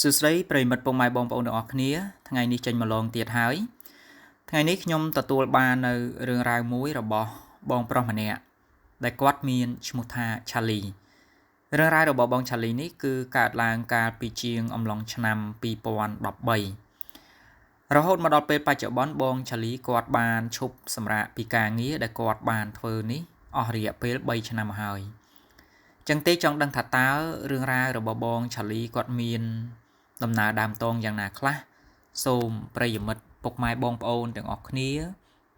សួស្តីប្រិមិត្តពុកម៉ែបងប្អូនទាំងអស់គ្នាថ្ងៃនេះចេញមកឡងទៀតហើយថ្ងៃនេះខ្ញុំទទួលបាននៅរឿងរ៉ាវមួយរបស់បងប្រុសម្នាក់ដែលគាត់មានឈ្មោះថា Charlie រឿងរ៉ាវរបស់បង Charlie នេះគឺកើតឡើងកាលពីជាងអំឡុងឆ្នាំ2013រហូតមកដល់ពេលបច្ចុប្បន្នបង Charlie គាត់បានឈប់សម្រាកពីការងារដែលគាត់បានធ្វើនេះអស់រយៈពេល3ឆ្នាំមកហើយចឹងទេចង់ដឹងថាតើរឿងរ៉ាវរបស់បង Charlie គាត់មានដំណើរដើមតងយ៉ាងណាខ្លះសូមប្រិយមិត្តពុកម៉ែបងប្អូនទាំងអស់គ្នា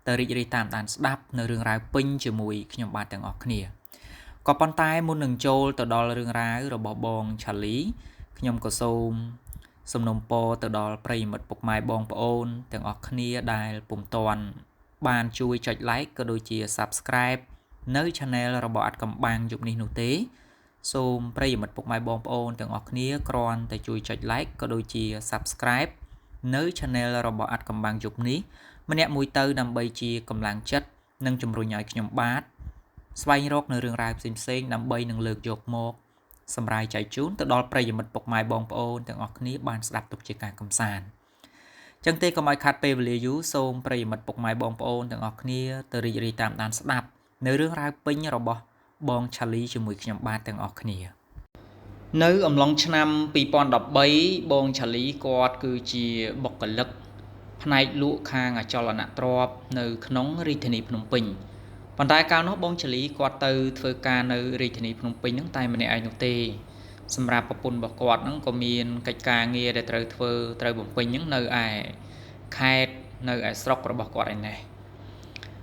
ទៅរីករាយតាមដានស្ដាប់នៅរឿងរ៉ាវពេញជាមួយខ្ញុំបាទទាំងអស់គ្នាក៏ប៉ុន្តែមុននឹងចូលទៅដល់រឿងរ៉ាវរបស់បង Charlie ខ្ញុំក៏សូមសំណូមពរទៅដល់ប្រិយមិត្តពុកម៉ែបងប្អូនទាំងអស់គ្នាដែលពុំទាន់បានជួយចុច like ក៏ដូចជា subscribe នៅ channel របស់អាត់កំបាំងយប់នេះនោះទេសូមប្រិយមិត្តពុកម៉ែបងប្អូនទាំងអស់គ្នាគ្រាន់តែជួយចុច like ក៏ដូចជា subscribe នៅ channel របស់អាត់កំបាំងយប់នេះម្នាក់មួយទៅដើម្បីជាកម្លាំងចិត្តនិងជំរុញឲ្យខ្ញុំបាទស្វែងរកនៅរឿងរ៉ាវផ្សេងៗដើម្បីនឹងលើកយកមកសម្រាប់ចែកជូនទៅដល់ប្រិយមិត្តពុកម៉ែបងប្អូនទាំងអស់គ្នាបានស្ដាប់ទុកជាការកម្សាន្តចឹងទេកុំឲ្យខាត់ពេលវេលាយូរសូមប្រិយមិត្តពុកម៉ែបងប្អូនទាំងអស់គ្នាទៅរីករាយតាមដានស្ដាប់នៅរឿងរ៉ាវពេញរបស់បង Charlie ជាមួយខ្ញុំបាទទាំងអស់គ្នានៅអំឡុងឆ្នាំ2013បង Charlie គាត់គឺជាបុគ្គលិកផ្នែកលក់ខាងអចលនទ្រព្យនៅក្នុងរាជធានីភ្នំពេញប៉ុន្តែកាលនោះបង Charlie គាត់ទៅធ្វើការនៅរាជធានីភ្នំពេញហ្នឹងតែម្នាក់ឯងនោះទេសម្រាប់ប្រពន្ធរបស់គាត់ហ្នឹងក៏មានកិច្ចការងារដែលត្រូវបំពេញហ្នឹងនៅឯខេត្តនៅឯស្រុករបស់គាត់ឯនេះ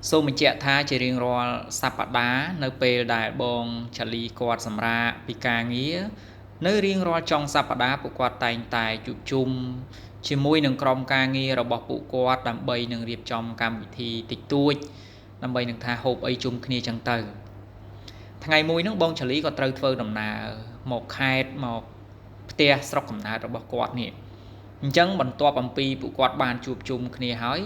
សូមបញ្ជាក់ថាជារៀងរាល់សប្តាហ៍នៅពេលដែលបង Charlie គាត់សម្រាកពីការងារនៅរៀងរាល់ចុងសប្តាហ៍ពួកគាត់តែងតែជួបជុំជាមួយនឹងក្រុមការងាររបស់ពួកគាត់ដើម្បីនឹងរៀបចំកម្មវិធីតិចតួចដើម្បីនឹងថាហូបអីជុំគ្នាចឹងទៅថ្ងៃមួយហ្នឹងបង Charlie ក៏ត្រូវធ្វើដំណើរមកខេត្តមកផ្ទះស្រុកកំណើតរបស់គាត់នេះអញ្ចឹងបន្ទាប់អំពីពួកគាត់បានជួបជុំគ្នាហើយ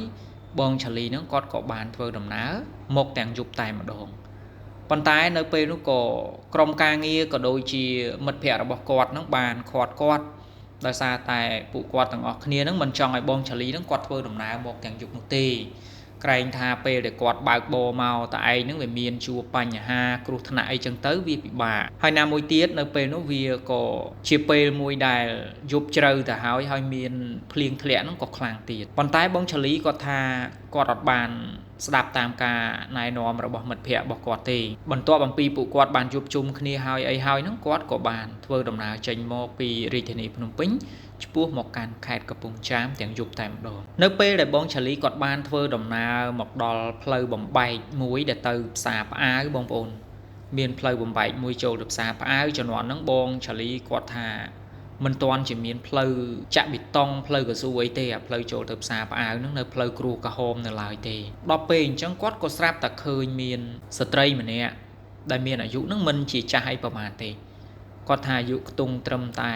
បង Charlie ហ្នឹងគាត់ក៏បានធ្វើដំណើរមកទាំងយប់តែម្ដងប៉ុន្តែនៅពេលនោះក៏ក្រុមការងារក៏ដូចជាមិត្តភ័ក្តិរបស់គាត់ហ្នឹងបានខាត់គាត់ដោយសារតែពួកគាត់ទាំងអស់គ្នាហ្នឹងមិនចង់ឲ្យបង Charlie ហ្នឹងគាត់ធ្វើដំណើរមកទាំងយប់នោះទេក្រែងថាពេលដែលគាត់បើកបរមកតែឯងហ្នឹងវាមានជួបបញ្ហាគ្រោះថ្នាក់អីចឹងទៅវាពិបាកហើយណាមួយទៀតនៅពេលនោះវាក៏ជាពេលមួយដែលយប់ជ្រៅទៅហើយមានភ្លៀងធ្លាក់ហ្នឹងក៏ខ្លាំងទៀតប៉ុន្តែបង Charlie គាត់ថាគាត់អត់បានស្ដាប់តាមការណែនាំរបស់មិត្តភ័ក្តិរបស់គាត់ទេបន្ទាប់អំពីពួកគាត់បានជួបជុំគ្នាហើយអីហើយហ្នឹងគាត់ក៏បានធ្វើដំណើរចេញមកពីរាជធានីភ្នំពេញឆ្ពោះមកកាន់ខេត្តកំពង់ចាមទាំងយប់តែម្ដងនៅពេលដែលបង Charlie គាត់បានធ្វើដំណើរមកដល់ផ្លូវបំបែកមួយដែលទៅផ្សារផ្អាវបងប្អូនមានផ្លូវបំបែកមួយចូលទៅផ្សារផ្អាវជំនាន់ហ្នឹងបង Charlie គាត់ថាមិនទាន់ជាមានផ្លូវចាក់បេតុងផ្លូវកស៊ូអីទេអាផ្លូវចូលទៅផ្សារផ្អាវហ្នឹងនៅផ្លូវគ្រួក្រហមនៅឡើយទេដល់ពេលអញ្ចឹងគាត់ក៏ស្រាប់តែឃើញមានស្ត្រីម្នាក់ដែលមានអាយុហ្នឹងមិនជាចាស់អីប្រហែលទេគាត់ថាអាយុខ្ទង់ត្រឹមតែ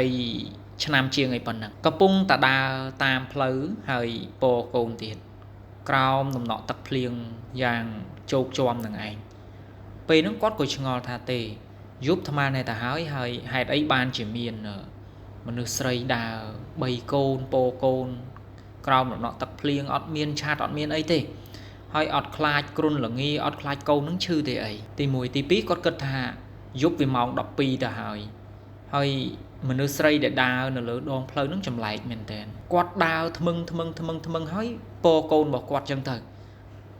20ឆ្នាំជាងអីប៉ុណ្ណឹងកំពុងតែដើរតាមផ្លូវហើយពរកូនទៀតក្រោមដំណក់ទឹកភ្លៀងយ៉ាងជោគជាំនឹងឯងពេលហ្នឹងគាត់ក៏ឆ្ងល់ថាទេយប់ថ្មណែទៅហើយហេតុអីបានជាមានមនុស្សស្រីដើរ3កូនពរកូនក្រោមដំណក់ទឹកភ្លៀងអត់មានឆាតអត់មានអីទេហើយអត់ខ្លាចគ្រុនល្ងាអត់ខ្លាចកូននឹងឈឺទេអីទី1ទី2គាត់គិតថាយប់វាម៉ោង12ទៅហើយមនុស្សស្រីដែលដើរនៅលើដងផ្លូវហ្នឹងចម្លែកមែនតើគាត់ដើរថ្មឹងហើយពរកូនរបស់គាត់ចឹងទៅ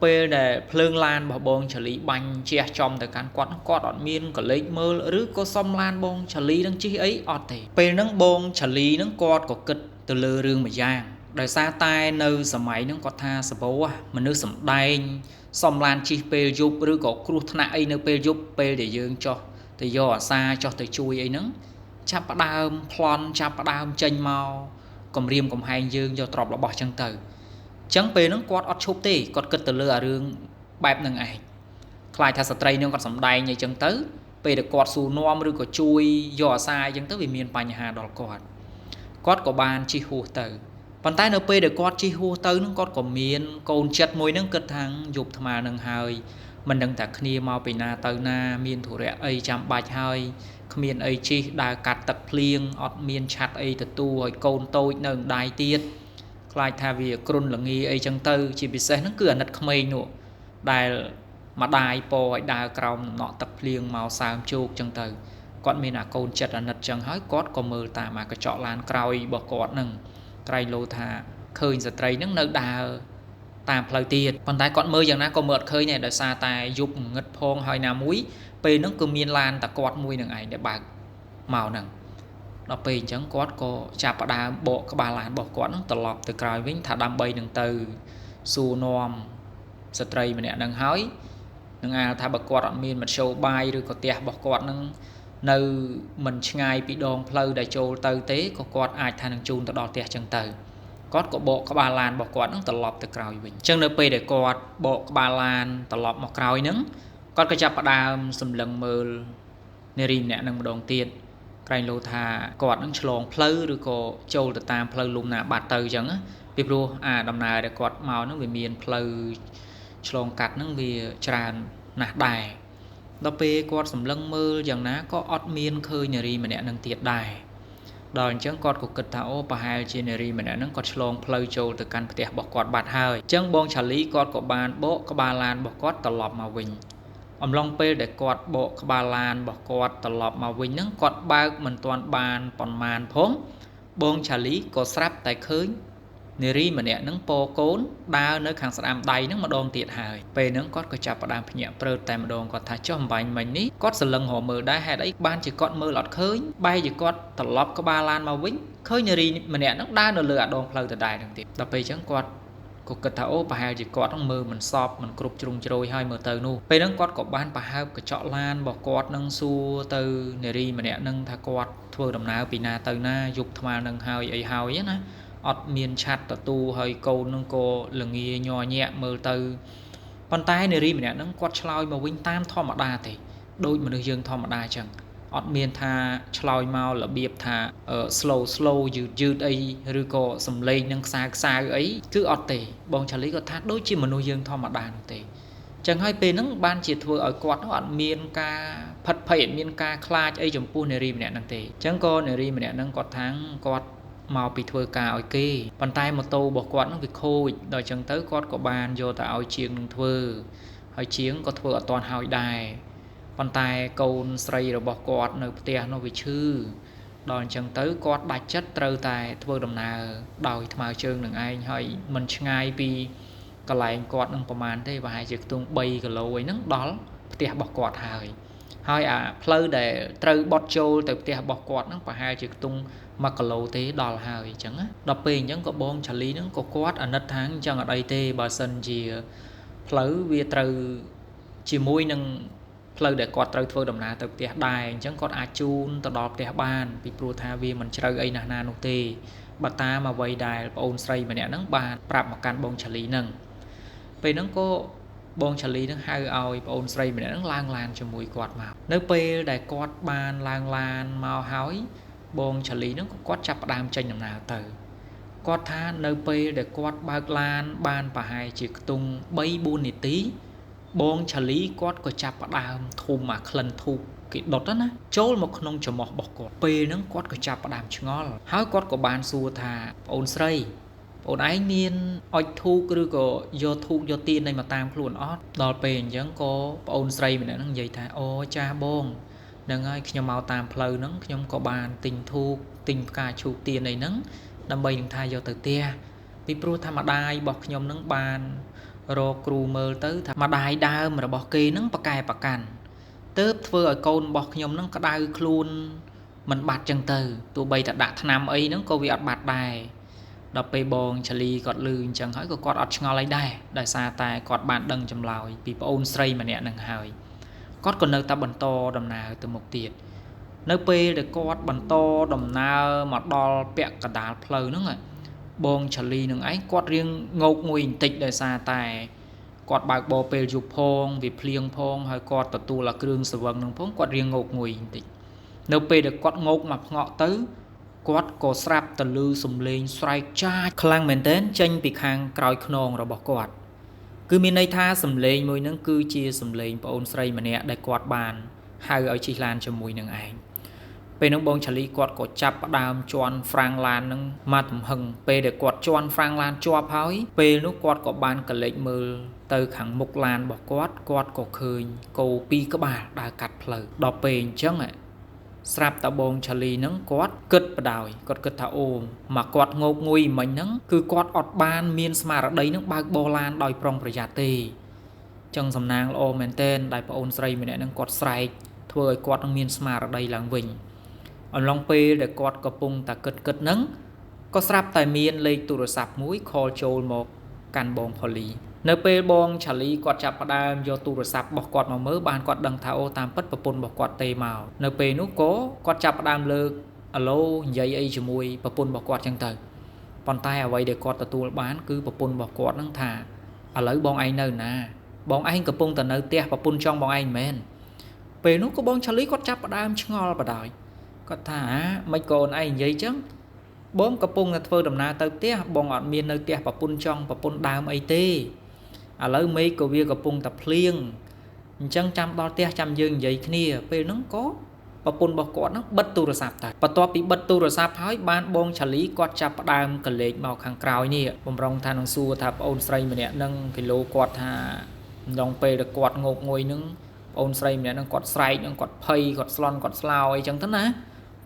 ពេលដែលភ្លើងឡានរបស់បង Charlie បាញ់ជះចំទៅកាន់គាត់អត់មានកលេចមើលឬក៏សុំឡានបង Charlie នឹងជិះអីអត់ទេពេលហ្នឹងបង Charlie ហ្នឹងគាត់ក៏គិតទៅលើរឿងមួយយ៉ាងដោយសារតែនៅសម័យហ្នឹងគាត់ថាសបោមនុស្សសំដែងសុំឡានជិះពេលយប់ឬក៏គ្រោះថ្នាក់អីនៅពេលយប់ពេលដែលយើងចោះទៅយកអាសាចោះទៅជួយអីហ្នឹងចាប់ផ្ដើមប្លន់ចាប់ផ្ដើមចេញមកគំរាមកំហែងយើងយកទ្រព្យរបស់ចឹងទៅចឹងពេលហ្នឹងគាត់អត់ឈប់ទេគាត់គិតទៅលើអារឿងបែបហ្នឹងឯងខ្លាចថាស្ត្រីនឹងគាត់សំដែងអីចឹងទៅពេលដែលគាត់ស៊ូនាំឬក៏ជួយយកអាសាអីចឹងទៅវាមានបញ្ហាដល់គាត់ក៏បានជិះហួសទៅប៉ុន្តែនៅពេលដែលគាត់ជិះហួសទៅហ្នឹងគាត់ក៏មានកូនចិត្តមួយហ្នឹងគិតថាយប់ថ្មហ្នឹងហើយមិនដឹងថាគ្នាមកពីណាទៅណាមានធុរៈអីចាំបាច់ហើយ គ្មានអីជីដើរកាត់ទឹកភ្លៀងអត់មានឆាត់អីទទួលឲ្យកូនតូចនៅដៃទៀតខ្លាចថាវាគ្រុនល្ងាអីចឹងទៅជាពិសេសហ្នឹងគឺអាណិតក្មេងនោះដែលម្ដាយពោឲ្យដើរក្រោមដំណក់ទឹកភ្លៀងមកសើមជោគចឹងទៅគាត់មានអាកូនចិត្តអាណិតចឹងហើយគាត់ក៏មើលតាមអាកញ្ចក់ឡានក្រោយរបស់គាត់ហ្នឹងក្រែងលោថាឃើញស្ត្រីហ្នឹងនៅដើរតាមផ្លូវទៀតប៉ុន្តែគាត់មើលយ៉ាងណាក៏មើលអត់ឃើញដែរដោយសារតែយប់ងងឹតផងហើយណាមួយពេលហ្នឹងគឺមានឡានតែគាត់មួយនឹងឯងដែលបើកមកហ្នឹងដល់ពេលអញ្ចឹងគាត់ក៏ចាប់ផ្ដើមបកក្បាលឡានរបស់គាត់ហ្នឹងត្រឡប់ទៅក្រោយវិញថាដើម្បីនឹងទៅសួរនាំស្ត្រីម្នាក់ហ្នឹងហើយនឹងអាលថាបើគាត់អត់មានមធ្យោបាយឬក៏ផ្ទះរបស់គាត់ហ្នឹងនៅមិនឆ្ងាយពីដងផ្លូវដែលចូលទៅទេក៏គាត់អាចថានឹងជូនទៅដល់ផ្ទះចឹងទៅគាត់ក៏បកក្បាលឡានរបស់គាត់ហ្នឹងត្រឡប់ទៅក្រោយវិញអញ្ចឹងនៅពេលដែលគាត់បកក្បាលឡានត្រឡប់មកក្រោយហ្នឹងគាត់ក៏ចាប់ផ្ដើមសម្លឹងមើលនារីម្នាក់ហ្នឹងម្ដងទៀតក្រែងលោថាគាត់នឹងឆ្លងផ្លូវឬក៏ចូលទៅតាមផ្លូវលំណាបាត់ទៅអញ្ចឹងពីព្រោះអាដំណើរដែលគាត់មកហ្នឹងវាមានផ្លូវឆ្លងកាត់ហ្នឹងវាច្រើនណាស់ដែរដល់ពេលគាត់សម្លឹងមើលយ៉ាងណាក៏អត់មានឃើញនារីម្នាក់ហ្នឹងទៀតដែរដល់អញ្ចឹងគាត់ក៏គិតថាអូប្រហែលជានារីម្នាក់ហ្នឹងគាត់ឆ្លងផ្លូវចូលទៅកាន់ផ្ទះរបស់គាត់បាត់ហើយអញ្ចឹងបងឆាលីគាត់ក៏បានបកក្បាលឡានរបស់គាត់ត្រឡប់មកវិញអំឡុងពេលដែលគាត់បកក្បាលឡានរបស់គាត់ត្រឡប់មកវិញហ្នឹងគាត់បើកមិនទាន់បានប៉ុន្មានផងបងឆាលីក៏ស្រាប់តែឃើញនារីម្នាក់ហ្នឹងពោកូនដើរនៅខាងស្ដាំដៃហ្នឹងម្ដងទៀតហើយពេលហ្នឹងគាត់ក៏ចាប់ផ្ដើមភ្ញាក់ព្រឺតតែម្ដងគាត់ថាចុះអំបញ្ញមិញនេះគាត់សន្លឹងរមើលដែរហេតុអីបានជាគាត់មើលអត់ឃើញបែរជាគាត់ត្រឡប់ក្បាលឡានមកវិញឃើញនារីម្នាក់ហ្នឹងដើរនៅលើអាដងផ្លូវដដែលហ្នឹងទៀតដល់ពេលអញ្ចឹងគាត់ក៏គិតថាអូប្រហែលជាគាត់នឹងមើលមិនសពមិនគ្រប់ជ្រុងជ្រោយហើយមើលទៅនោះពេលហ្នឹងគាត់ក៏បានប្រហើបកញ្ចក់ឡានរបស់គាត់នឹងសួរទៅនារីម្នាក់ហ្នឹងថាគាត់ធ្វើដំណើរពីណាទៅណាយប់ថ្មនឹងហើយអីហើយណាអត់មានឆាត់ទទួលហើយកូននឹងក៏ល្ងាញ័រញាក់មើលទៅប៉ុន្តែនារីម្នាក់ហ្នឹងគាត់ឆ្លើយមកវិញតាមធម្មតាទេដូចមនុស្សយើងធម្មតាអញ្ចឹងអត់មានថាឆ្លើយមករបៀបថា slow យឺតអីឬក៏សំឡេងនឹងខ្សៅអីគឺអត់ទេបងឆាលីគាត់ថាដូចជាមនុស្សយើងធម្មតានោះទេចឹងហើយពេលហ្នឹងបានជាធ្វើឲ្យគាត់អត់មានការផិតភ័យអត់មានការខ្លាចអីចំពោះនារីម្នាក់ហ្នឹងទេចឹងក៏នារីម្នាក់ហ្នឹងគាត់ថាគាត់មកពីធ្វើការឲ្យគេប៉ុន្តែម៉ូតូរបស់គាត់ហ្នឹងវាខូចដល់ចឹងទៅគាត់ក៏បានយកទៅឲ្យជាងនឹងធ្វើហើយជាងក៏ធ្វើអត់ទាន់ហើយដែរប៉ុន្តែកូនស្រីរបស់គាត់នៅផ្ទះនោះវាឈឺដល់អញ្ចឹងទៅគាត់ដាច់ចិត្តត្រូវតែធ្វើដំណើរដោយថ្មើរជើងនឹងឯងហើយមិនឆ្ងាយពីកន្លែងគាត់នឹងប្រហែលទេប្រហែលជាខ្ទង់3គីឡូអីហ្នឹងដល់ផ្ទះរបស់គាត់ហើយអាផ្លូវដែលត្រូវបត់ចូលទៅផ្ទះរបស់គាត់ហ្នឹងប្រហែលជាខ្ទង់1គីឡូទេដល់ហើយអញ្ចឹងដល់ពេលអញ្ចឹងក៏បងឆាលីហ្នឹងក៏គាត់អាណិតថាអញ្ចឹងអត់អីទេបើសិនជាផ្លូវវាត្រូវជាមួយនឹងផ្លូវដែលគាត់ត្រូវធ្វើដំណើរទៅផ្ទះដែរអញ្ចឹងគាត់អាចជូនទៅដល់ផ្ទះបានពីព្រោះថាវាមិនជ្រៅអីណាស់ណានោះទេបើតាមអ្វីដែលប្អូនស្រីម្នាក់ហ្នឹងបានប្រាប់មកកាន់បងឆាលីហ្នឹងពេលហ្នឹងក៏បងឆាលីហ្នឹងហៅឲ្យប្អូនស្រីម្នាក់ហ្នឹងឡើងឡានជាមួយគាត់មកនៅពេលដែលគាត់បានឡើងឡានមកហើយបងឆាលីហ្នឹងក៏គាត់ចាប់ផ្ដើមចេញដំណើរទៅគាត់ថានៅពេលដែលគាត់បើកឡានបានប្រហែលជាខ្ទង់ 3-4 នាទីបងឆាលីគាត់ក៏ចាប់ផ្ដើមធុំអាក្លិនធូបគេដុតណាចូលមកក្នុងច្រមុះរបស់គាត់ពេលហ្នឹងគាត់ក៏ចាប់ផ្ដើមឆ្ងល់ហើយគាត់ក៏បានសួរថាប្អូនស្រីប្អូនឯងមានអុជធូបឬក៏យកធូបយកទៀនឯមកតាមខ្លួនអត់ដល់ពេលអញ្ចឹងក៏ប្អូនស្រីម្នាក់ហ្នឹងនិយាយថាអូចាបងហ្នឹងហើយខ្ញុំមកតាមផ្លូវហ្នឹងខ្ញុំក៏បានទិញធូបទិញផ្កាឈូកទៀនអីហ្នឹងដើម្បីនឹងថាយកទៅផ្ទះពីព្រោះថាម្ដាយរបស់ខ្ញុំហ្នឹងបានរកគ្រូមើលទៅថាម្ដាយដើមរបស់គេហ្នឹងប្រកែប្រកាន់ទើបធ្វើឲ្យកូនរបស់ខ្ញុំហ្នឹងក្តៅខ្លួនមិនបាត់ចឹងទៅទោះបីតែដាក់ថ្នាំអីហ្នឹងក៏វាអត់បាត់ដែរដល់ពេលបងឆាលីគាត់លឺអញ្ចឹងហើយក៏គាត់អត់ឆ្ងល់អីដែរដោយសារតែគាត់បានដឹងចម្លើយពីប្អូនស្រីម្នាក់ហ្នឹងហើយគាត់ក៏នៅតែបន្តដំណើរទៅមុខទៀតនៅពេលដែលគាត់បន្តដំណើរមកដល់ពាក់កណ្ដាលផ្លូវហ្នឹងបងឆាលីនឹងឯងគាត់រៀងងោកងុយបន្តិចដោយសារតែគាត់បើកបរពេលយប់ផងវាភ្លៀងផងហើយគាត់ទទួលអាគ្រឿងស្រវឹងនឹងផងគាត់រៀងងោកងុយបន្តិចនៅពេលដែលគាត់ងោកមកផ្ងក់ទៅគាត់ក៏ស្រាប់តែឮសំឡេងស្រែកចាចខ្លាំងមែនទែនចេញពីខាងក្រោយខ្នងរបស់គាត់គឺមានន័យថាសំឡេងមួយហ្នឹងគឺជាសំឡេងប្អូនស្រីម្នាក់ដែលគាត់បានហៅឲ្យជិះឡានជាមួយនឹងឯង ពេលនឹងបងឆាលីគាត់ក៏ចាប់ផ្ដើមជន់ហ្វ្រាំងឡាននឹងមកទំហឹងពេលដែលគាត់ជន់ហ្វ្រាំងឡានជាប់ហើយពេលនោះគាត់ក៏បានកលេចមើលទៅខាងមុខឡានរបស់គាត់ក៏ឃើញគោ2ក្បាលដើរកាត់ផ្លូវដល់ពេលអញ្ចឹងស្រាប់តែបងឆាលីនឹងគាត់គិតបដ ாய் គាត់គិតថាអូមកគាត់ងោកងុយមិញហ្នឹងគឺគាត់អត់បានមានស្មារតីនឹងបើកបរឡានដោយប្រុងប្រយ័ត្នទេចឹងសំណាងល្អមែនទែនដែលប្អូនស្រីម្នាក់ហ្នឹងគាត់ស្រែកធ្វើឲ្យគាត់នឹងមានស្មារតីឡើងវិញអំឡុងពេលដែលគាត់កំពុងតែគិតហ្នឹងក៏ស្រាប់តែមានលេខទូរស័ព្ទមួយខលចូលមកកាន់បងផូលីនៅពេលបងឆាលីគាត់ចាប់ផ្ដើមយកទូរស័ព្ទរបស់គាត់មកមើលបានគាត់ដឹងថាអូតាមពិតប្រពន្ធរបស់គាត់ទេមកនៅពេលនោះក៏គាត់ចាប់ផ្ដើមលើកអាឡូនិយាយអីជាមួយប្រពន្ធរបស់គាត់ចឹងទៅប៉ុន្តែអ្វីដែលគាត់ទទួលបានគឺប្រពន្ធរបស់គាត់នឹងថាឥឡូវបងឯងនៅណាបងឯងកំពុងតែនៅផ្ទះប្រពន្ធចង់បងឯងមែនពេលនោះក៏បងឆាលីគាត់ចាប់ផ្ដើមឆ្ងល់បដ ாய் គាត់ថាមិនក៏អូនឯងនិយាយចឹងបងកំពុងតែធ្វើដំណើរទៅផ្ទះបងអត់មាននៅផ្ទះប្រពន្ធចង់ប្រពន្ធដើមអីទេឥឡូវមេឃក៏វាកំពុងតែភ្លៀងអញ្ចឹងចាំដល់ផ្ទះចាំយើងនិយាយគ្នាពេលហ្នឹងក៏ប្រពន្ធរបស់គាត់ហ្នឹងបិទទូរស័ព្ទទៅបន្ទាប់ពីបិទទូរស័ព្ទហើយបានបងឆាលីគាត់ចាប់ផ្ដើមកលេចមកខាងក្រោយនេះបំរុងថានឹងសួរថាប្អូនស្រីម្នាក់ហ្នឹងគីឡូគាត់ថាម្ដងពេលដែលគាត់ងោកងុយហ្នឹងប្អូនស្រីម្នាក់ហ្នឹងគាត់ស្រែកហ្នឹងគាត់ភ័យគាត់ស្លន់គាត់ស្លោអីចឹងទៅណា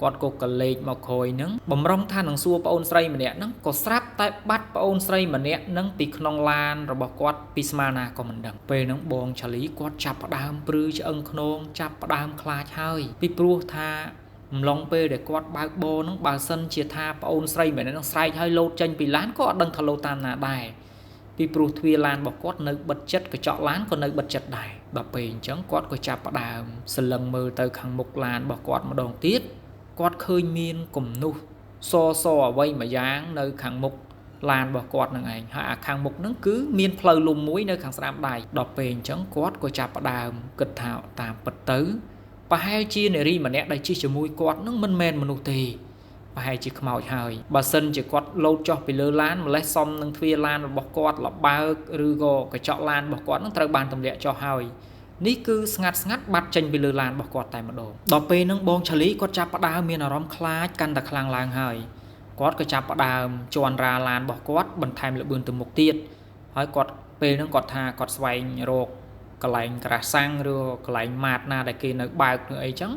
គាត់ក៏កលេចមកក្រោយហ្នឹងបំរុងថានឹងសួរប្អូនស្រីម្នាក់ហ្នឹងក៏ស្រាប់តែបាត់ប្អូនស្រីម្នាក់ហ្នឹងពីក្នុងឡានរបស់គាត់ពីស្មារណាក៏មិនដឹងពេលហ្នឹងបងឆាលីគាត់ចាប់ផ្ដើមព្រឺឆ្អឹងខ្នងចាប់ផ្ដើមខ្លាចហើយពីព្រោះថាអំឡុងពេលដែលគាត់បើកបរហ្នឹងបើសិនជាថាប្អូនស្រីម្នាក់ហ្នឹងស្រែកឲ្យលោតចេញពីឡានក៏អត់ដឹងថាលោតតាមណាដែរពីព្រោះទ្វារឡានរបស់គាត់នៅបិទជិតកញ្ចក់ឡានក៏នៅបិទជិតដែរដល់ពេលអញ្ចឹងគាត់ក៏ចាប់ផ្ដើមសលឹងមើលទៅខាងមុខឡានរបស់គាត់ម្ដងទៀតគាត់ឃើញមានគំនុះសអ្វីមួយយ៉ាងនៅខាងមុខឡានរបស់គាត់នឹងឯងហើយអាខាងមុខហ្នឹងគឺមានផ្លូវលំមួយនៅខាងស្ដាំដៃដល់ពេលអញ្ចឹងគាត់ក៏ចាប់ផ្ដើមគិតថាតាមពិតទៅប្រហែលជានារីម្នាក់ដែលជិះជាមួយគាត់ហ្នឹងមិនមែនមនុស្សទេប្រហែលជាខ្មោចហើយបើសិនជាគាត់លោតចុះពីលើឡានម្លេះសមនឹងទ្វារឡានរបស់គាត់លបើកឬក៏កញ្ចក់ឡានរបស់គាត់ហ្នឹងត្រូវបានទម្លាក់ចុះហើយនេះគឺស្ងាត់បាត់ចេញពីលើឡានរបស់គាត់តែម្ដងដល់ពេលហ្នឹងបងឆាលីគាត់ចាប់ផ្ដើមមានអារម្មណ៍ខ្លាចកាន់តែខ្លាំងឡើងហើយគាត់ក៏ចាប់ផ្ដើមជន់រាឡានរបស់គាត់បន្ថែមលបឿនទៅមុខទៀតហើយគាត់ពេលហ្នឹងគាត់ថាគាត់ស្វែងរកកន្លែងក្រាស់សាំងឬកន្លែងម៉ាតណាដែលគេនៅបើកឬអីចឹង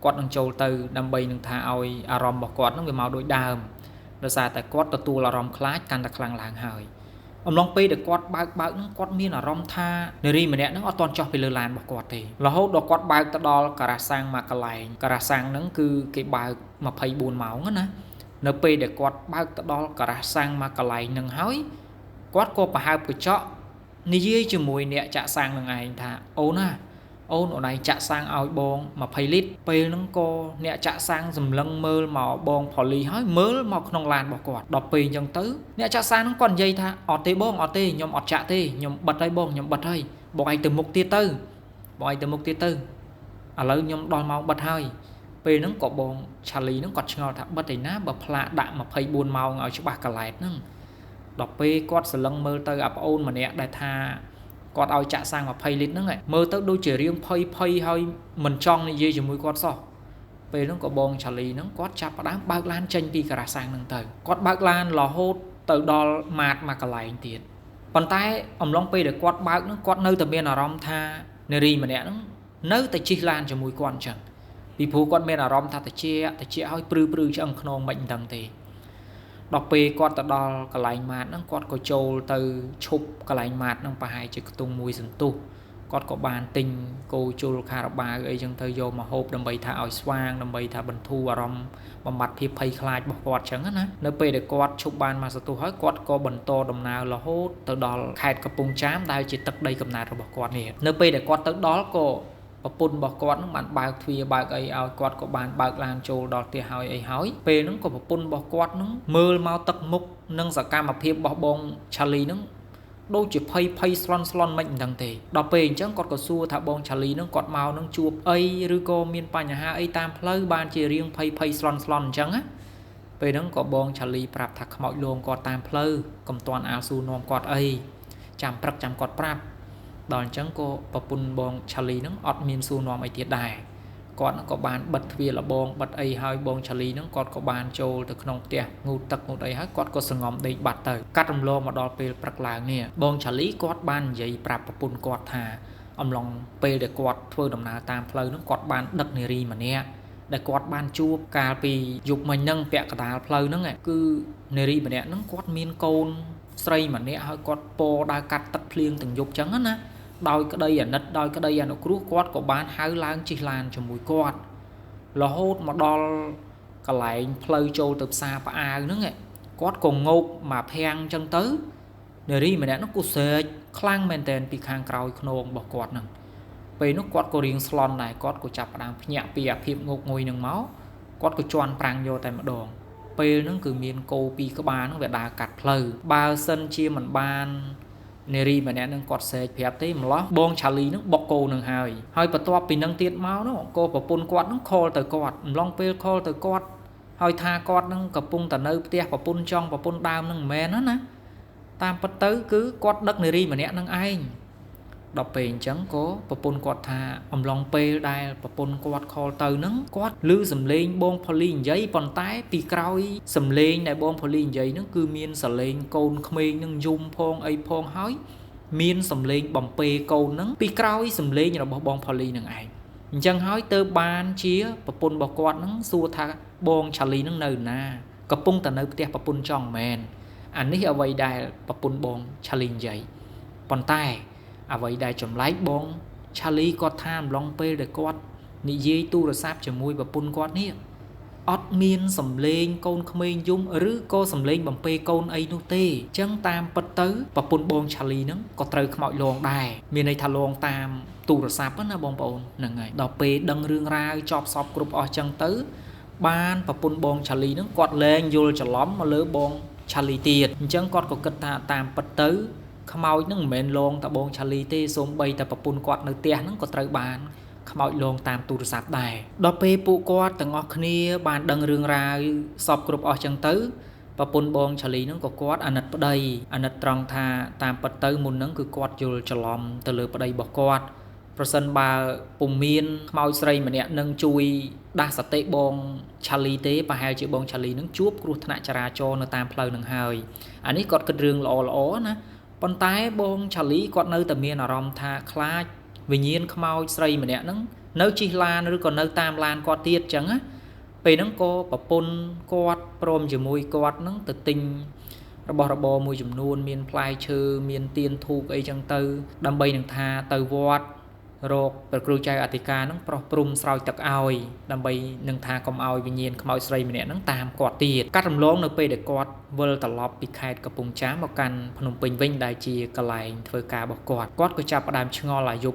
គាត់នឹងចូលទៅដើម្បីនឹងថាឲ្យអារម្មណ៍របស់គាត់ហ្នឹងវាមកដូចដើមដោយសារតែគាត់ទទួលអារម្មណ៍ខ្លាចកាន់តែខ្លាំងឡើងហើយអំឡុងពេលដែលគាត់បើកហ្នឹងគាត់មានអារម្មណ៍ថានារីម្នាក់ហ្នឹងអត់ទាន់ចុះពីលើឡានរបស់គាត់ទេរហូតដល់គាត់បើកទៅដល់ការ៉ាសាំងមកកន្លែងការ៉ាសាំងហ្នឹងគឺគេបើក24ម៉ោងណានៅពេលដែលគាត់បើកទៅដល់ការ៉ាសាំងមកកន្លែងហ្នឹងហើយគាត់ក៏ប្រហើបកញ្ចក់និយាយជាមួយអ្នកចាក់សាំងនឹងឯងថាអូនណាអូនឯងចាក់សាំងឲ្យបង20លីត្រពេលហ្នឹងក៏អ្នកចាក់សាំងសម្លឹងមើលមកបងផូលីហើយមើលមកក្នុងឡានរបស់គាត់ដល់ពេលអញ្ចឹងទៅអ្នកចាក់សាំងហ្នឹងគាត់និយាយថាអត់ទេបងអត់ទេខ្ញុំអត់ចាក់ទេខ្ញុំបិទហើយបងខ្ញុំបិទហើយបងឯងទៅមុខទៀតទៅបងឯងទៅមុខទៀតទៅឥឡូវខ្ញុំដល់ម៉ោងបិទហើយពេលហ្នឹងក៏បងឆាលីហ្នឹងគាត់ឆ្ងល់ថាបិទឯណាបើផ្លាកដាក់24ម៉ោងឲ្យច្បាស់កន្លែតហ្នឹងដល់ពេលគាត់សលឹងមើលទៅអាប្អូនម្នាក់ដែលថាគាត់ឲ្យចាក់សាំង20លីត្រហ្នឹងមើលទៅដូចជារៀងភ័យហើយមិនចង់និយាយជាមួយគាត់សោះពេលហ្នឹងក៏បងឆាលីហ្នឹងគាត់ចាប់ផ្ដើមបើកឡានចេញពីការ៉ាសាំងហ្នឹងទៅគាត់បើកឡានរហូតទៅដល់ម៉ាតមកកន្លែងទៀតប៉ុន្តែអំឡុងពេលដែលគាត់បើកហ្នឹងគាត់នៅតែមានអារម្មណ៍ថានារីម្នាក់ហ្នឹងនៅតែជិះឡានជាមួយគាត់អញ្ចឹងពីព្រោះគាត់មានអារម្មណ៍ថាតិចឲ្យព្រឺឆ្អឹងខ្នងមិនដឹងទេដល់ពេលគាត់ទៅដល់កន្លែងម៉ាតហ្នឹងគាត់ក៏ចូលទៅឈប់កន្លែងម៉ាតហ្នឹងប្រហែលជាខ្ទង់មួយសន្ទុះគាត់ក៏បានទិញគោជុលខារ៉ាបាវអីចឹងទៅយកមកហូបដើម្បីថាឲ្យស្វាងដើម្បីថាបន្ធូរអារម្មណ៍បំបត្តិភាពភ័យខ្លាចរបស់គាត់ចឹងណានៅពេលដែលគាត់ឈប់បានមកសន្ទុះហើយគាត់ក៏បន្តដំណើររហូតទៅដល់ខេត្តកំពង់ចាមដែលជាទឹកដីកំណើតរបស់គាត់នេះនៅពេលដែលគាត់ទៅដល់ក៏ប្រពន្ធរបស់គាត់នឹងបានបើកទ្វារបើកអីឲ្យគាត់ក៏បានបើកឡានចូលដល់ផ្ទះហើយអីហើយពេលហ្នឹងក៏ប្រពន្ធរបស់គាត់នឹងមើលមកទឹកមុខនិងសកម្មភាពរបស់បងឆាលីនឹងដូចជាភ័យស្លន់មិនដឹងទេដល់ពេលអញ្ចឹងគាត់ក៏សួរថាបងឆាលីនឹងគាត់មកនឹងជួបអីឬក៏មានបញ្ហាអីតាមផ្លូវបានជារៀងភ័យស្លន់អញ្ចឹងណាពេលហ្នឹងក៏បងឆាលីប្រាប់ថាខ្មោចលងគាត់តាមផ្លូវកុំតាន់អាវស៊ូនាំគាត់អីចាំព្រឹកចាំគាត់ប្រាប់ដល់អញ្ចឹងក៏ប្រពន្ធបងឆាលីនឹងអត់មានសួរនាំអីទៀតដែរ គាត់ក៏បានបិទទ្វារលបងបិទអីហើយបងឆាលីហ្នឹងគាត់ក៏បានចូលទៅក្នុងផ្ទះងូតទឹកងូតអីហើយគាត់ក៏សង្ងំដេកបាត់ទៅកាត់រំលងមកដល់ពេលព្រឹកឡើងនេះបងឆាលីគាត់បាននិយាយប្រាប់ប្រពន្ធគាត់ថាអំឡុងពេលដែលគាត់ធ្វើដំណើរតាមផ្លូវហ្នឹងគាត់បានដឹកនារីម្នាក់ដែលគាត់បានជួបកាលពីយប់មិញហ្នឹងពាក់កណ្ដាលផ្លូវហ្នឹងគឺនារីម្នាក់ហ្នឹងគាត់មានកូនស្រីម្នាក់ហើយគាត់ពោដើរកាត់ទឹកភ្លៀងទាំងយប់ចឹងណាដោយក្តីអាណិតដោយក្តីអនុគ្រោះគាត់ក៏បានហៅឡើងជិះឡានជាមួយគាត់រហូតមកដល់កន្លែងផ្លូវចូលទៅផ្សារផ្អាវហ្នឹងគាត់ក៏ងោកមកភាំងចឹងទៅនារីម្នាក់ហ្នឹងក៏ស្រែកខ្លាំងមែនទែនពីខាងក្រោយខ្នងរបស់គាត់ហ្នឹងពេលនោះគាត់ក៏រៀងស្លន់ដែរគាត់ក៏ចាប់ផ្ដើមភ្ញាក់ពីអាភាពងោកងុយហ្នឹងមកគាត់ក៏ជន់ប្រាំងយកតែម្ដងពេលហ្នឹងគឺមានគោពីរក្បាលហ្នឹងវាដើរកាត់ផ្លូវបើសិនជាមិនបាននារីម្នាក់ហ្នឹងគាត់ស្រែកប្រាប់ទេម្លោះបងឆាលីហ្នឹងបុកគោនឹងហើយបន្ទាប់ពីហ្នឹងទៀតមកនោះគោប្រពន្ធគាត់ហ្នឹងខលទៅគាត់អំឡុងពេលខលទៅគាត់ហើយថាគាត់ហ្នឹងកំពុងតែនៅផ្ទះប្រពន្ធចង់ប្រពន្ធដើមហ្នឹងមិនមែនណាតាមពិតទៅគឺគាត់ដឹកនារីម្នាក់ហ្នឹងឯងដល់ពេលអញ្ចឹងក៏ប្រពន្ធគាត់ថាអំឡុងពេលដែលប្រពន្ធគាត់ខលទៅហ្នឹងគាត់ឮសំឡេងបងផូលីនិយាយប៉ុន្តែពីក្រោយសំឡេងដែលបងផូលីនិយាយហ្នឹងគឺមានសំឡេងកូនក្មេងហ្នឹងយំផងអីផងហើយមានសំឡេងបំពេកូនហ្នឹងពីក្រោយសំឡេងរបស់បងផូលីហ្នឹងឯងអញ្ចឹងហើយទៅបានជាប្រពន្ធរបស់គាត់ហ្នឹងសួរថាបងឆាលីហ្នឹងនៅណាកំពុងតែនៅផ្ទះប្រពន្ធចង់មែនអានេះអ្វីដែលប្រពន្ធបងឆាលីនិយាយប៉ុន្តែអ្វីដែលចម្លែកបងឆាលីគាត់ថាអំឡុងពេលដែលគាត់និយាយទូរស័ព្ទជាមួយប្រពន្ធគាត់នេះអត់មានសំឡេងកូនក្មេងយំឬក៏សំឡេងបំពេកូនអីនោះទេអញ្ចឹងតាមពិតទៅប្រពន្ធបងឆាលីហ្នឹងក៏ត្រូវខ្មោចលងដែរមានន័យថាលងតាមទូរស័ព្ទណាបងប្អូនហ្នឹងហើយដល់ពេលដឹងរឿងរ៉ាវចប់សពគ្រប់អស់អញ្ចឹងទៅបានប្រពន្ធបងឆាលីហ្នឹងគាត់លែងយល់ច្រឡំមកលើបងឆាលីទៀតអញ្ចឹងគាត់ក៏គិតថាតាមពិតទៅខ្មោចហ្នឹងមិនមែនលងតែបងឆាលីទេសូម្បីតែប្រពន្ធគាត់នៅផ្ទះហ្នឹងក៏ត្រូវបានខ្មោចលងតាមទូរស័ព្ទដែរដល់ពេលពួកគាត់ទាំងអស់គ្នាបានដឹងរឿងរ៉ាវសពគ្រប់អស់ចឹងទៅប្រពន្ធបងឆាលីហ្នឹងក៏គាត់អាណិតប្តីអាណិតត្រង់ថាតាមពិតទៅមុនហ្នឹងគឺគាត់យល់ច្រឡំទៅលើប្តីរបស់គាត់ប្រសិនបើពុំមានខ្មោចស្រីម្នាក់នឹងជួយដាស់សតិបងឆាលីទេប្រហែលជាបងឆាលីនឹងជួបគ្រោះថ្នាក់ចរាចរណ៍នៅតាមផ្លូវនឹងហើយអានេះគាត់គិតរឿងល្អៗណាប៉ុន្តែបងឆាលីគាត់នៅតែមានអារម្មណ៍ថាខ្លាចវិញ្ញាណខ្មោចស្រីម្នាក់ហ្នឹងនៅជិះឡានឬក៏នៅតាមឡានគាត់ទៀតចឹងណាពេលហ្នឹងក៏ប្រពន្ធគាត់ព្រមជាមួយគាត់ហ្នឹងទៅទិញរបស់របរមួយចំនួនមានផ្លែឈើមានទៀនធូបអីចឹងទៅដើម្បីនឹងថាទៅវត្តរកព្រះគ្រូចៅអធិការហ្នឹងប្រោះព្រំស្រោចទឹកឲ្យដើម្បីនឹងថាកុំឲ្យវិញ្ញាណខ្មោចស្រីម្នាក់ហ្នឹងតាមគាត់ទៀតកាត់រំលងនៅពេលដែលគាត់វិលត្រឡប់ពីខេត្តកំពង់ចាមមកកាន់ភ្នំពេញវិញដែលជាកន្លែងធ្វើការរបស់គាត់ក៏ចាប់ផ្ដើមឆ្ងល់អាយុ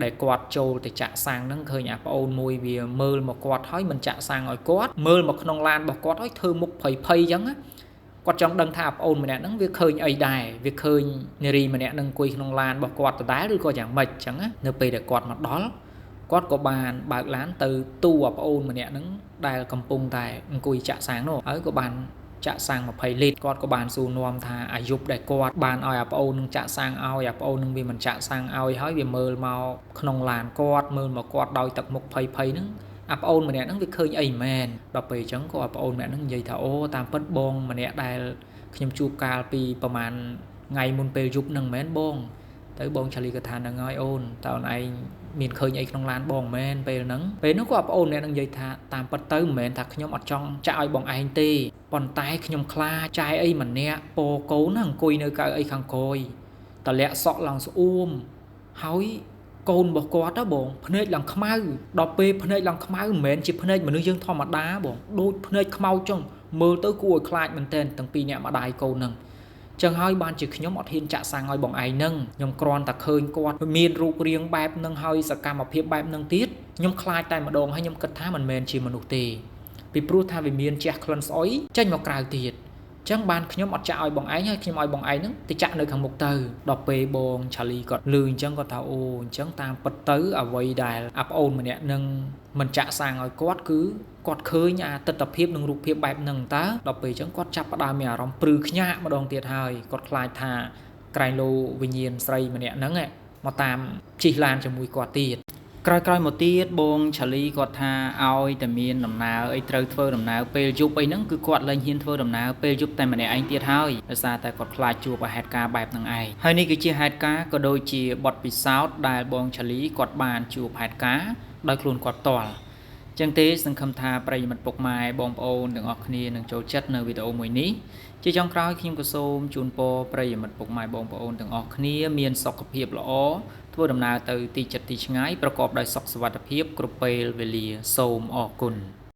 ដែលគាត់ចូលទៅចាក់សាំងហ្នឹងឃើញអាប្អូនមួយវាមើលមកគាត់ហើយមិនចាក់សាំងឲ្យគាត់មើលមកក្នុងឡានរបស់គាត់ហើយធ្វើមុខភ័យអញ្ចឹងណាគាត់ចង់ដឹងថាប្អូនម្នាក់ហ្នឹងវាឃើញអីដែរវាឃើញនារីម្នាក់ហ្នឹងអង្គុយក្នុងឡានរបស់គាត់ដដែលឬក៏យ៉ាងម៉េចអញ្ចឹងណានៅពេលដែលគាត់មកដល់គាត់ក៏បានបើកឡានទៅទូប្អូនម្នាក់ហ្នឹងដែលកំពុងតែអង្គុយចាក់សាំងនោះហើយក៏បានចាក់សាំង20លីត្រគាត់ក៏បានសួរនាំថាអាយុដែលគាត់បានឲ្យអាប្អូននឹងចាក់សាំងឲ្យអាប្អូននឹងវាមិនចាក់សាំងឲ្យហើយវាមើលមកក្នុងឡានគាត់មើលមកគាត់ដោយទឹកមុខភ័យហ្នឹងអាប្អូនម្នាក់ហ្នឹងវាឃើញអីមែនដល់ពេលអញ្ចឹងក៏អាប្អូនម្នាក់ហ្នឹងនិយាយថាអូតាមពិតបងម្នាក់ដែលខ្ញុំជួបកាលពីប្រហែលថ្ងៃមុនពេលយប់ហ្នឹងមែនបងទៅបងឆាលីក៏ថាហ្នឹងហើយអូនតើអូនឯងមានឃើញអីក្នុងឡានបងមែនពេលហ្នឹងពេលនោះក៏អាប្អូនម្នាក់ហ្នឹងនិយាយថាតាមពិតទៅមិនមែនថាខ្ញុំអត់ចង់ចាក់ឲ្យបងឯងទេប៉ុន្តែខ្ញុំខ្លាចចាយអីម្នាក់ពោកូនហ្នឹងអង្គុយនៅកៅអីខាងក្រោយតលាក់សក់ឡើងស្អួមហើយកូនរបស់គាត់បងភ្នែកឡើងខ្មៅដល់ពេលភ្នែកឡើងខ្មៅមិនមែនជាភ្នែកមនុស្សយើងធម្មតាបងដូចភ្នែកខ្មៅចឹងមើលទៅគួរឲ្យខ្លាចមែនទែនទាំងពីរអ្នកម្ដាយកូនហ្នឹងចឹងហើយបានជាខ្ញុំអត់ហ៊ានចាក់សាំងឲ្យបងឯងហ្នឹងខ្ញុំគ្រាន់តែឃើញគាត់មានរូបរាងបែបហ្នឹងហើយសកម្មភាពបែបហ្នឹងទៀតខ្ញុំខ្លាចតែម្ដងហើយខ្ញុំគិតថាមិនមែនជាមនុស្សទេពីព្រោះថាវាមានជះក្លិនស្អុយចេញមកក្រៅទៀតចឹងបានខ្ញុំអត់ចាក់ឲ្យបងឯងហើយខ្ញុំឲ្យបងឯងហ្នឹងទៅចាក់នៅខាងមុខទៅដល់ពេលបងឆាលីគាត់លឺអញ្ចឹងគាត់ថាអូអញ្ចឹងតាមពិតទៅអ្វីដែលអាប្អូនម្នាក់នឹងមិនចាក់សាំងឲ្យគាត់គឺគាត់ឃើញអាទិដ្ឋភាពនិងរូបភាពបែបហ្នឹងតើដល់ពេលអញ្ចឹងគាត់ចាប់ផ្ដើមមានអារម្មណ៍ព្រឺខ្ញាក់ម្ដងទៀតហើយគាត់ខ្លាចថាក្រែងលោវិញ្ញាណស្រីម្នាក់ហ្នឹងមកតាមជិះឡានជាមួយគាត់ទៀត ក្រោយមកទៀតបងឆាលីគាត់ថាឲ្យតែមានដំណើរអីត្រូវធ្វើដំណើរពេលយប់អីហ្នឹងគឺគាត់លែងហ៊ានធ្វើដំណើរពេលយប់តែម្នាក់ឯងទៀតហើយដោយសារតែគាត់ខ្លាចជួបហេតុការណ៍បែបហ្នឹងឯងហើយនេះគឺជាហេតុការណ៍ក៏ដូចជាបទពិសោធន៍ដែលបងឆាលីគាត់បានជួបហេតុការណ៍ដោយខ្លួនគាត់ផ្ទាល់ចឹងទេសង្ឃឹមថាប្រិយមិត្តពុកម៉ែបងប្អូនទាំងអស់គ្នានឹងចូលចិត្តនៅវីដេអូមួយនេះជាចុងក្រោយខ្ញុំក៏សូមជូនពរប្រិយមិត្តពុកម៉ែបងប្អូនទាំងអស់គ្នាមានសុខភាពល្អធ្វើដំណើរទៅទីចិត្តទីឆ្ងាយប្រកបដោយសុខសុវត្ថិភាពគ្រប់ពេលវេលាសូមអរគុណ